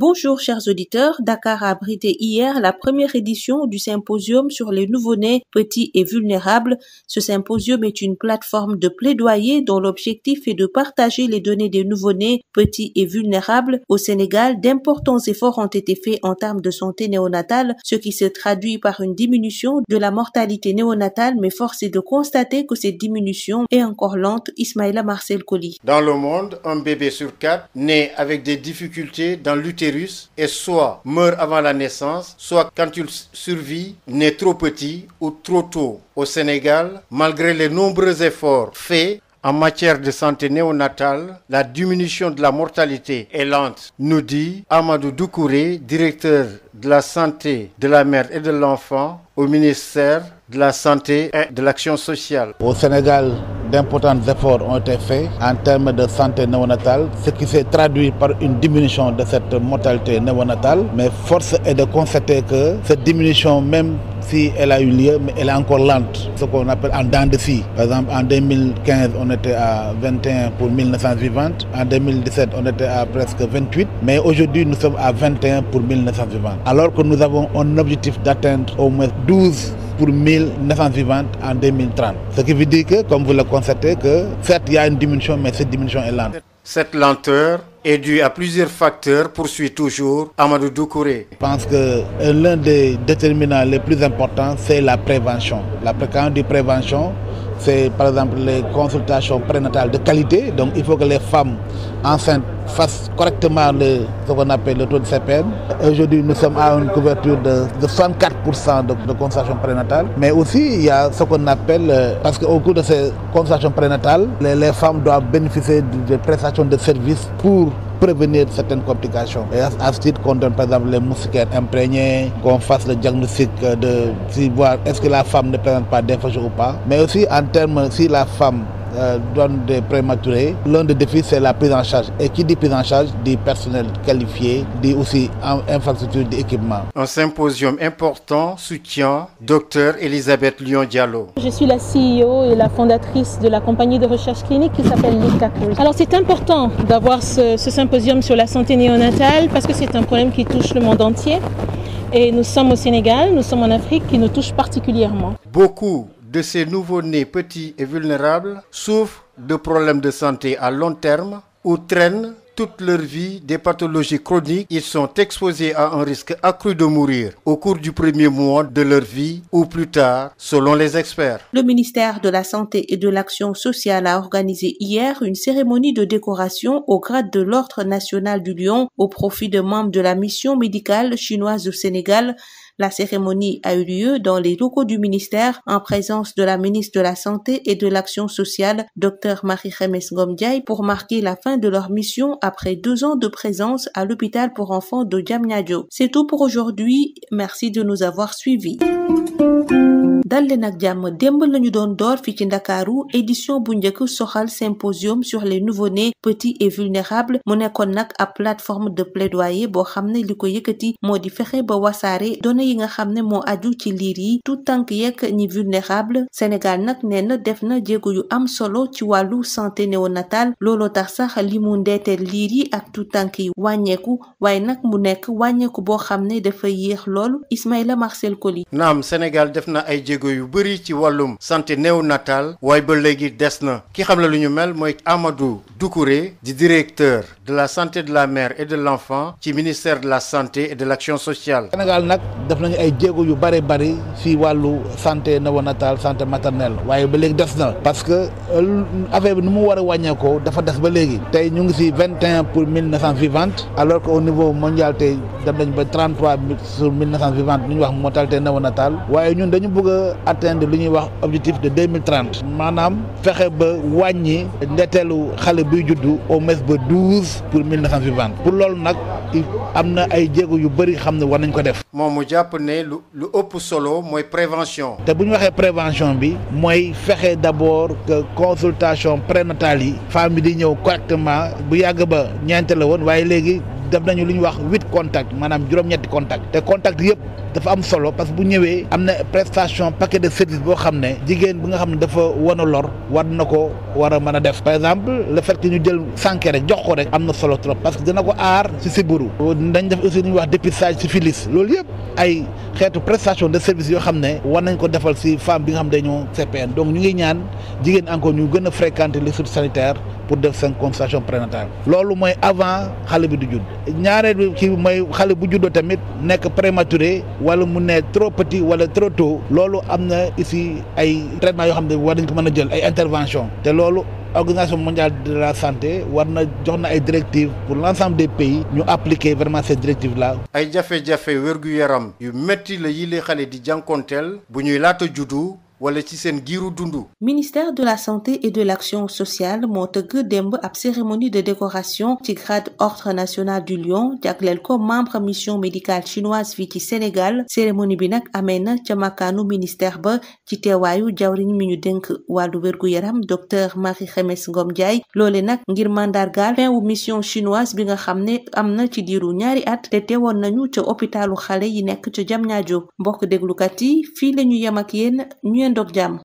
Bonjour chers auditeurs, Dakar a abrité hier la première édition du symposium sur les nouveau-nés petits et vulnérables. Ce symposium est une plateforme de plaidoyer dont l'objectif est de partager les données des nouveau-nés petits et vulnérables. Au Sénégal, d'importants efforts ont été faits en termes de santé néonatale, ce qui se traduit par une diminution de la mortalité néonatale, mais force est de constater que cette diminution est encore lente. Ismaïla Marcel Colly. Dans le monde, un bébé sur 4 naît avec des difficultés dans l'utérus et soit meurt avant la naissance, soit quand il survit, naît trop petit ou trop tôt. Au Sénégal, malgré les nombreux efforts faits en matière de santé néonatale, la diminution de la mortalité est lente, nous dit Amadou Doucouré, directeur de la santé de la mère et de l'enfant au ministère de la Santé et de l'Action sociale. Au Sénégal, d'importants efforts ont été faits en termes de santé néonatale, ce qui s'est traduit par une diminution de cette mortalité néonatale. Mais force est de constater que cette diminution, même si elle a eu lieu, mais elle est encore lente, ce qu'on appelle en dents de scie. Par exemple, en 2015, on était à 21 pour 1000 naissances vivantes. En 2017, on était à presque 28. Mais aujourd'hui, nous sommes à 21 pour 1000 naissances vivantes. Alors que nous avons un objectif d'atteindre au moins 12 pour 1000 naissances vivantes en 2030. Ce qui veut dire que, comme vous le constatez, que certes il y a une diminution, mais cette diminution est lente. Cette lenteur est due à plusieurs facteurs, poursuit toujours Amadou Doucouré. Je pense que l'un des déterminants les plus importants, c'est la prévention. Quand on dit prévention, c'est par exemple les consultations prénatales de qualité. Donc il faut que les femmes enceintes fassent correctement ce qu'on appelle le taux de CPN. Aujourd'hui, nous sommes à une couverture de 64% de consultations prénatales. Mais aussi, il y a ce qu'on appelle, parce qu'au cours de ces consultations prénatales, les femmes doivent bénéficier de prestations de services pour prévenir certaines complications. Et à ce titre, qu'on donne par exemple les moustiquaires imprégnés, qu'on fasse le diagnostic de voir est-ce que la femme ne présente pas d'infection ou pas. Mais aussi en termes, si la femme donne des prématurés, l'un des défis c'est la prise en charge. Et qui dit prise en charge dit personnel qualifié, dit aussi infrastructure d'équipement. Un symposium important soutient Dr Elisabeth Lyon-Diallo. Je suis la CEO et la fondatrice de la compagnie de recherche clinique qui s'appelle Licacus. Alors c'est important d'avoir ce symposium sur la santé néonatale parce que c'est un problème qui touche le monde entier. Et nous sommes au Sénégal, nous sommes en Afrique qui nous touche particulièrement. Beaucoup de ces nouveau-nés petits et vulnérables souffrent de problèmes de santé à long terme ou traînent toute leur vie des pathologies chroniques. Ils sont exposés à un risque accru de mourir au cours du premier mois de leur vie ou plus tard, selon les experts. Le ministère de la Santé et de l'Action sociale a organisé hier une cérémonie de décoration au grade de l'Ordre national du Lion au profit de membres de la mission médicale chinoise au Sénégal. La cérémonie a eu lieu dans les locaux du ministère en présence de la ministre de la Santé et de l'Action sociale, Dr Marie-Khemesse Ngom Ndiaye, pour marquer la fin de leur mission après 2 ans de présence à l'hôpital pour enfants de Diamniadio. C'est tout pour aujourd'hui. Merci de nous avoir suivis. dal leen ak jàmm démb lañu doon door fii ci Ndakaaru édition bu njëkk soxal symposium sur les nouveau-nés petits et vulnérables mu nekkoon nag ab plateforme de plaidoyer boo xam ne li ko yëkkati moo di fexe ba wasaare données yi nga xam ne moo aju ci liir yi tout tànk yeeg ñi vulnérable. Sénégal nag nee na def na jéego yu am solo ci wàllu santé néonatale looloo tax sax li mu ndeeteel liir yi ak tout tànk yi wàññeeku waaye nag mu nekk wàññeeku boo xam ne dafa yéex loolu. Ismaïla Marcel Colly. naam Sénégal def na ay jéego yu bëri ci wàllum santé néonatale waaye ba léegi des na ki xam la lu ñu mel mooy Amadou Doucouré di directeur de la santé de la mère et de l'enfant ci ministère de la santé et de l'action sociale. Sénégal nag def nañu ay jéego yu bëri ci wàllu santé néonatale santé maternelle waaye ba léegi des na parce que affaire bi nu mu war a wàññeekoo dafa des ba léegi tey ñu ngi ci 21 pour 1000 naissances vivantes alors que au niveau mondial tey dem nañ ba 33 sur 1000 naissances vivantes lu ñuy wax mortalité néonatale waaye ñun dañu bëgg a atteindre lu ñuy wax objectif de 2030 maanaam fexe ba wàññi ndeteelu xale buy juddu au moins ba 12 pour 1000 naissances vivantes pour loolu nag am na ay jéego yu bëri xam ne war nañ ko def. moom mu jàpp ne lu ëpp solo mooy prévention. te bu ñu waxee prévention bi mooy fexe d'abord que consultation prénatale yi femme bi di ñëw correctement bu yàgg ba ñeent la woon waaye léegi def nañu lu ñuy wax 8 contacts maanaam juróom-ñetti contacts te contact yëpp dafa am solo parce que bu ñëwee am na prestation paquet de service boo xam ne jigéen bi nga xam ne dafa wan a lor war na ko war a mën a def par exemple le fait que ñu jël sànke rek jox ko rek am na solo trop parce que dina ko aar ci sibiru dañ def aussi lu ñuy wax dépistage syphilis loolu yëpp ay xeetu prestation de service yoo xam ne war nañ ko defal ci femme bi nga xam ne dañoo CPN donc ñu ngi ñaan jigéen encore ñu gën a fréquenter les structures sanitaires pour def seen consultation prénatale loolu mooy avant xale bi du judd ñaareel bi ci mooy xale bu juddoo tamit nekk prématuré wala mu ne trop petit wala trop tôt loolu am na ici ay traitements yoo xam ne war nañ ko mën a jël ay intervention te loolu Organisation mondiale de la santé war na jox na ay directives pour l'ensemble des pays ñu appliquer vraiment ces directives là. ay jafe-jafe wér-gu-yaram yu metti la yile xale di jànkonteel bu ñuy laata juddu wala ci seen giiru dundu. Ministère de la santé et de l'action sociale moo tëgg démb ab cérémonie de décoration ci grade ordre national du Lion jagleel ko membre mission médicale chinoise fii ci Sénégal cérémonie bi nag amee na ca makkaanu ministère ba ci teewaayu jawriñ mi ñu dénk wàllu wér-gu-yaram docteur Marie Khemesse Ngom Ndiaye loole nag ngir mandargaal fin wu mission chinoise bi nga xam ne am na ci diiru ñaari at te teewoon nañu ca hôpitalu xale yi nekk ca Diamniadio mbokk déglukat yi fii la ñu yem ak yéen ndok jàmm